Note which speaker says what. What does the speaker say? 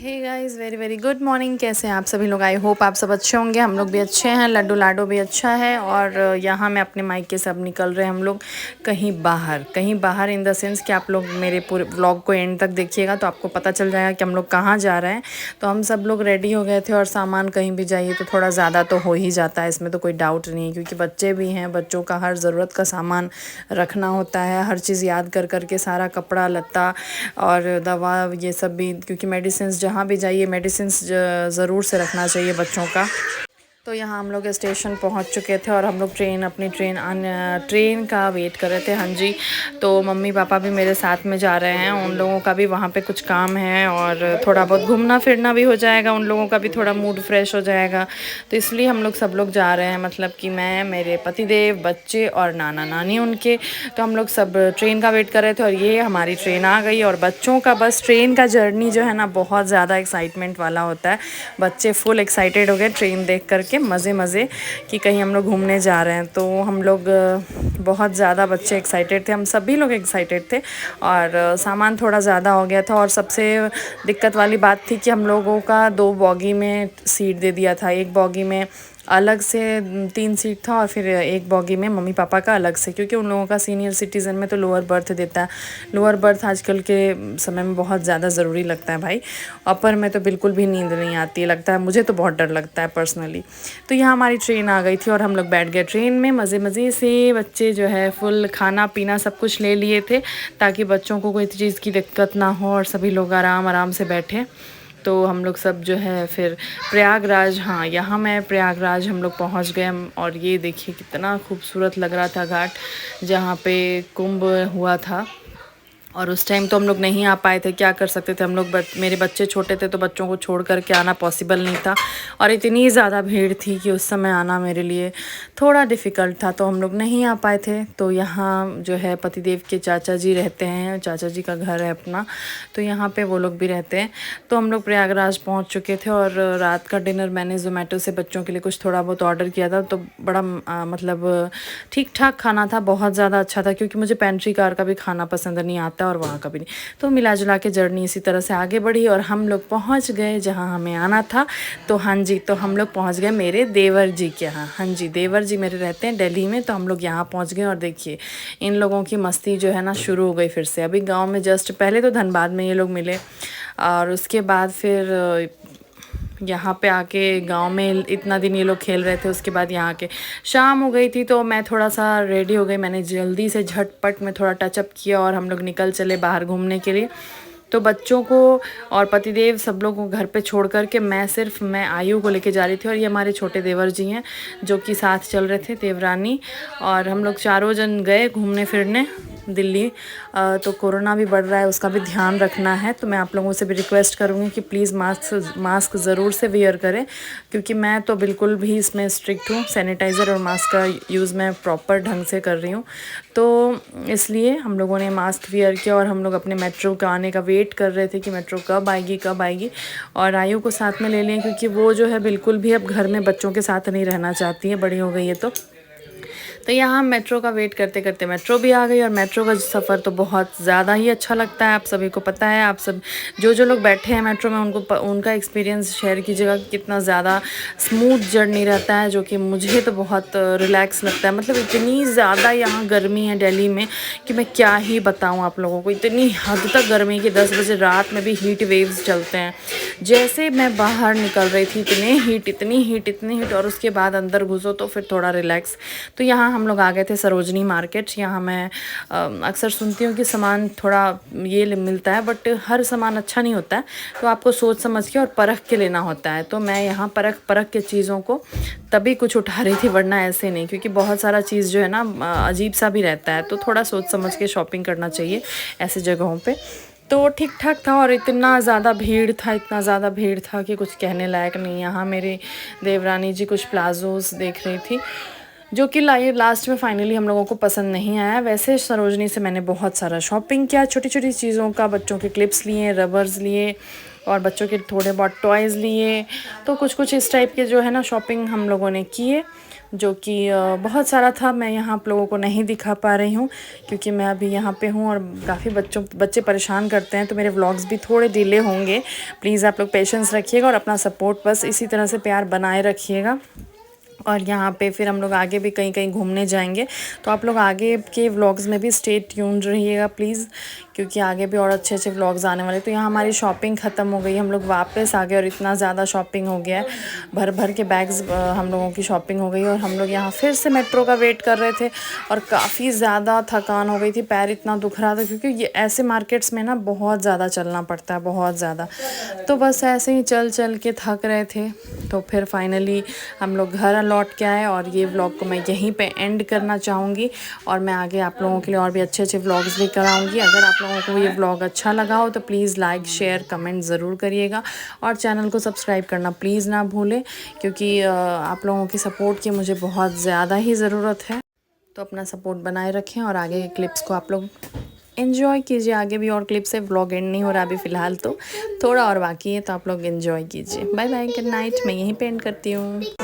Speaker 1: हे guys, very very good morning. कैसे हैं आप सभी लोग? आई होप आप सब अच्छे होंगे। हम लोग भी अच्छे हैं, लड्डू लाडो भी अच्छा है। और यहाँ मैं अपने मायके से अब निकल रहे हैं हम लोग कहीं बाहर इन द सेंस कि आप लोग मेरे पूरे व्लॉग को एंड तक देखिएगा तो आपको पता चल जाएगा कि हम लोग कहाँ जा रहे हैं। तो हम सब लोग रेडी हो गए थे और सामान कहीं भी जाइए तो थोड़ा ज़्यादा तो हो ही जाता है, इसमें तो कोई डाउट नहीं है, क्योंकि बच्चे भी हैं, बच्चों का हर ज़रूरत का सामान रखना होता है, हर चीज़ याद कर करके सारा कपड़ा लत्ता और दवा ये सब भी, क्योंकि मेडिसिन जहाँ भी जाइए मेडिसिन ज़रूर से रखना चाहिए बच्चों का। तो यहाँ हम लोग स्टेशन पहुँच चुके थे और हम लोग अपनी ट्रेन का वेट कर रहे थे। हाँ जी, तो मम्मी पापा भी मेरे साथ में जा रहे हैं, उन लोगों का भी वहाँ पे कुछ काम है और थोड़ा बहुत घूमना फिरना भी हो जाएगा, उन लोगों का भी थोड़ा मूड फ्रेश हो जाएगा। तो इसलिए हम लोग सब लोग जा रहे हैं, मतलब कि मैं, मेरे पतिदेव, बच्चे और नाना नानी उनके। तो हम लोग सब ट्रेन का वेट कर रहे थे और ये हमारी ट्रेन आ गई। और बच्चों का बस ट्रेन का जर्नी जो है ना बहुत ज़्यादा एक्साइटमेंट वाला होता है। बच्चे फुल एक्साइटेड हो गए ट्रेन देख करके, मज़े कि कहीं हम लोग घूमने जा रहे हैं। तो हम लोग बहुत ज़्यादा बच्चे एक्साइटेड थे, हम सभी लोग एक्साइटेड थे। और सामान थोड़ा ज़्यादा हो गया था और सबसे दिक्कत वाली बात थी कि हम लोगों का 2 बॉगी में सीट दे दिया था। एक बॉगी में अलग से 3 सीट था और फिर एक बॉगी में मम्मी पापा का अलग से, क्योंकि उन लोगों का सीनियर सिटीज़न में तो लोअर बर्थ देता है। लोअर बर्थ आजकल के समय में बहुत ज़्यादा ज़रूरी लगता है भाई। अपर में तो बिल्कुल भी नींद नहीं आती, लगता है मुझे तो बहुत डर लगता है पर्सनली। तो यहाँ हमारी ट्रेन आ गई थी और हम लोग बैठ गए ट्रेन में मज़े से। बच्चे जो है फुल खाना पीना सब कुछ ले लिए थे ताकि बच्चों को कोई चीज़ की दिक्कत ना हो और सभी लोग आराम से बैठे। तो हम लोग सब जो है फिर प्रयागराज, हाँ यहाँ मैं प्रयागराज हम लोग पहुँच गए। और ये देखिए कितना खूबसूरत लग रहा था घाट जहाँ पे कुंभ हुआ था। और उस टाइम तो हम लोग नहीं आ पाए थे, क्या कर सकते थे हम लोग, मेरे बच्चे छोटे थे तो बच्चों को छोड़ कर के आना पॉसिबल नहीं था। और इतनी ज़्यादा भीड़ थी कि उस समय आना मेरे लिए थोड़ा डिफ़िकल्ट था, तो हम लोग नहीं आ पाए थे। तो यहाँ जो है पतिदेव के चाचा जी रहते हैं, चाचा जी का घर है अपना, तो यहाँ पे वो लोग भी रहते हैं। तो हम लोग प्रयागराज पहुँच चुके थे और रात का डिनर मैंने ज़ोमेटो से बच्चों के लिए कुछ थोड़ा बहुत ऑर्डर किया था। तो बड़ा मतलब ठीक ठाक खाना था, बहुत ज़्यादा अच्छा था, क्योंकि मुझे पेंट्री कार का भी खाना पसंद नहीं आता और वहाँ का भी नहीं। तो मिला जुला के जर्नी इसी तरह से आगे बढ़ी और हम लोग पहुँच गए जहाँ हमें आना था। तो हाँ जी, तो हम लोग पहुँच गए मेरे देवर जी के यहाँ। हाँ जी, देवर जी मेरे रहते हैं दिल्ली में, तो हम लोग यहाँ पहुँच गए। और देखिए इन लोगों की मस्ती जो है ना शुरू हो गई फिर से। अभी गाँव में जस्ट पहले तो धनबाद में ये लोग मिले और उसके बाद फिर यहाँ पे आके गांव में इतना दिन ये लोग खेल रहे थे। उसके बाद यहाँ के शाम हो गई थी तो मैं थोड़ा सा रेडी हो गई, मैंने जल्दी से झटपट में थोड़ा टचअप किया और हम लोग निकल चले बाहर घूमने के लिए। तो बच्चों को और पतिदेव सब लोग को घर पे छोड़ कर के मैं आयु को लेके जा रही थी। और ये हमारे छोटे देवर जी हैं जो कि साथ चल रहे थे, देवरानी। और हम लोग चारों जन गए घूमने फिरने दिल्ली। तो कोरोना भी बढ़ रहा है, उसका भी ध्यान रखना है। तो मैं आप लोगों से भी रिक्वेस्ट करूँगी कि प्लीज़ मास्क ज़रूर से वेयर करें, क्योंकि मैं तो बिल्कुल भी इसमें स्ट्रिक्ट हूँ। सैनिटाइज़र और मास्क का यूज़ मैं प्रॉपर ढंग से कर रही हूँ, तो इसलिए हम लोगों ने मास्क वेयर किया। और हम लोग अपने मेट्रो का आने का वेट कर रहे थे कि मेट्रो कब आएगी। और आयु को साथ में ले लें, क्योंकि वो जो है बिल्कुल भी अब घर में बच्चों के साथ नहीं रहना चाहती है, बड़ी हो गई है। तो यहाँ मेट्रो का वेट करते करते मेट्रो भी आ गई। और मेट्रो का सफ़र तो बहुत ज़्यादा ही अच्छा लगता है, आप सभी को पता है। आप सब जो लोग बैठे हैं मेट्रो में उनका एक्सपीरियंस शेयर कीजिएगा कि कितना ज़्यादा स्मूथ जर्नी रहता है, जो कि मुझे तो बहुत रिलैक्स लगता है। मतलब इतनी ज़्यादा यहाँ गर्मी है दिल्ली में कि मैं क्या ही बताऊँ आप लोगों को, इतनी हद तक गर्मी कि 10 बजे रात में भी हीट वेव्स चलते हैं। जैसे मैं बाहर निकल रही थी इतनी हीट और उसके बाद अंदर घुसो तो फिर थोड़ा रिलैक्स। तो यहाँ हम लोग आ गए थे सरोजनी मार्केट। यहाँ मैं अक्सर सुनती हूँ कि सामान थोड़ा ये मिलता है, बट हर सामान अच्छा नहीं होता है, तो आपको सोच समझ के और परख के लेना होता है। तो मैं यहाँ परख के चीज़ों को तभी कुछ उठा रही थी, वरना ऐसे नहीं, क्योंकि बहुत सारा चीज़ जो है ना अजीब सा भी रहता है। तो थोड़ा सोच समझ के शॉपिंग करना चाहिए ऐसे जगहों पे। तो ठीक ठाक था और इतना ज़्यादा भीड़ था कि कुछ कहने लायक नहीं। यहाँ मेरे देवरानी जी कुछ प्लाजोस देख रही थी, जो कि लास्ट में फाइनली हम लोगों को पसंद नहीं आया। वैसे सरोजनी से मैंने बहुत सारा शॉपिंग किया, छोटी छोटी चीज़ों का, बच्चों के क्लिप्स लिए, रबर्स लिए और बच्चों के थोड़े बहुत टॉयज़ लिए। तो कुछ इस टाइप के जो है ना शॉपिंग हम लोगों ने किए। जो कि बहुत सारा था। मैं यहाँ आप लोगों को नहीं दिखा पा रही हूँ क्योंकि मैं अभी यहाँ पे हूँ और काफ़ी बच्चे परेशान करते हैं, तो मेरे व्लॉग्स भी थोड़े डिले होंगे। प्लीज़ आप लोग पेशेंस रखिएगा और अपना सपोर्ट बस इसी तरह से प्यार बनाए रखिएगा। और यहाँ पे फिर हम लोग आगे भी कहीं कहीं घूमने जाएंगे, तो आप लोग आगे के व्लॉग्स में भी स्टे ट्यून्ड रहिएगा प्लीज़, क्योंकि आगे भी और अच्छे अच्छे व्लॉग्स आने वाले। तो यहाँ हमारी शॉपिंग ख़त्म हो गई, हम लोग वापस आ गए और इतना ज़्यादा शॉपिंग हो गया है, भर भर के बैग्स हम लोगों की शॉपिंग हो गई। और हम लोग यहाँ फिर से मेट्रो का वेट कर रहे थे और काफ़ी ज़्यादा थकान हो गई थी, पैर इतना दुख रहा था क्योंकि ये ऐसे मार्केट्स में ना बहुत ज़्यादा चलना पड़ता है, बहुत ज़्यादा। तो बस ऐसे ही चल चल के थक रहे थे, तो फिर फाइनली हम लोग घर लौट के आए और ये व्लॉग को मैं यहीं पे एंड करना चाहूँगी। और मैं आगे आप लोगों के लिए और भी अच्छे अच्छे व्लॉग्स लेकर आऊँगी। अगर आप लोगों को ये व्लॉग अच्छा लगा हो तो प्लीज़ लाइक शेयर कमेंट ज़रूर करिएगा और चैनल को सब्सक्राइब करना प्लीज़ ना भूलें, क्योंकि आप लोगों की सपोर्ट की मुझे बहुत ज़्यादा ही ज़रूरत है। तो अपना सपोर्ट बनाए रखें और आगे के क्लिप्स को आप लोग एंजॉय कीजिए। आगे भी और क्लिप से व्लॉग एंड नहीं हो रहा अभी फ़िलहाल, तो थोड़ा और बाकी है, तो आप लोग एंजॉय कीजिए। Bye bye, good night. मैं यहीं पे एंड करती हूँ।